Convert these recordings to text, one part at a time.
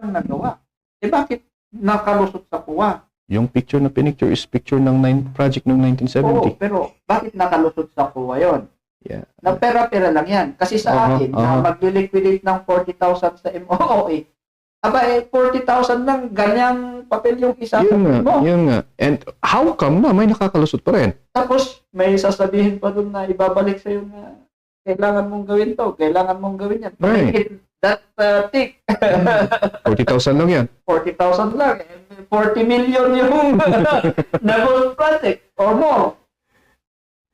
ang nagawa. Eh bakit nakalusot sa kuwa? Yung picture na pinicture is picture ng project noong Oo, 1970. pero bakit nakalusot sa kuwa yon? Yeah. Na pera-pera lang yan. Kasi sa akin, na mag-liquidate ng 40,000 sa MOOE, aba eh, 40,000 lang, ganyang papel yung isa mo. Yun nga. And how come na may nakakalusot pa rin? Tapos, may sasabihin pa doon na ibabalik sa'yo na kailangan mong gawin to, kailangan mong gawin yan. Right. Make it that thick. 40,000 lang yan. 40,000 lang. 40 million yung na-gold project or more.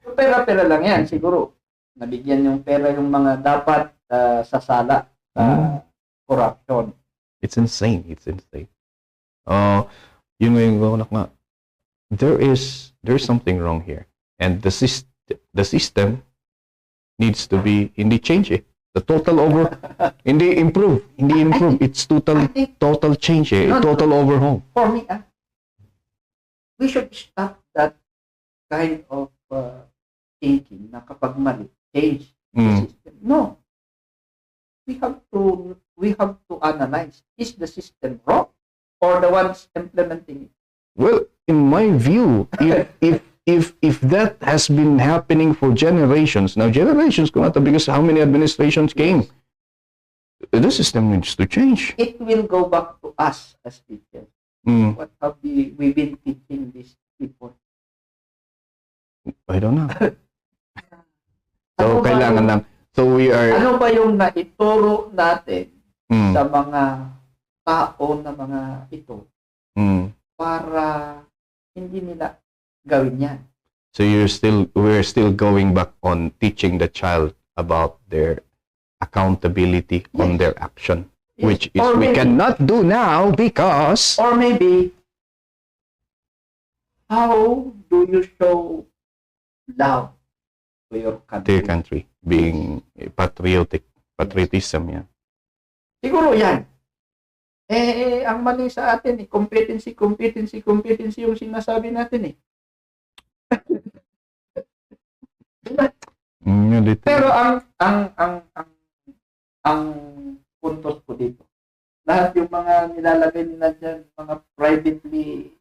So, pera-pera lang yan, siguro. Nabigyan yung pera yung mga dapat sasala sa corruption. It's insane. It's insane. Yun nga yung nga. There's something wrong here. And the system needs to be, hindi change eh. The total hindi improve. It's total change eh. Total overhaul. For me, we should stop that kind of thinking na kapag mali, change the system. No. We have to analyze, is the system wrong or the ones implementing it? Well, in my view, if that has been happening for generations, now generations come out because how many administrations came? The system needs to change. It will go back to us as teachers. What have we been teaching these people? I don't know. So, kailangan lang. So, we are... Ano ba yung naituro natin sa mga tao na mga ito para hindi nila gawin yan? So, we're still going back on teaching the child about their accountability on their action, which is we cannot do now because... Or maybe, how do you show love to your country? Being patriotism yan. Siguro yan. Ang mali sa atin competency yung sinasabi natin Pero ang puntos ko dito, lahat yung mga nilalagay nila dyan, mga privately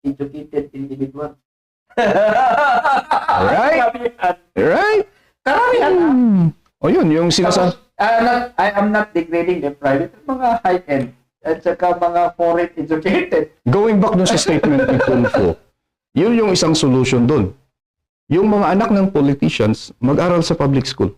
educated individuals. Right? Karamihan yun, yung sinasabi. I am not degrading the private, mga high-end at saka mga foreign educated. Going back dun sa statement ni Kung Fu, yun yung isang solution dun. Yung mga anak ng politicians, mag-aral sa public school.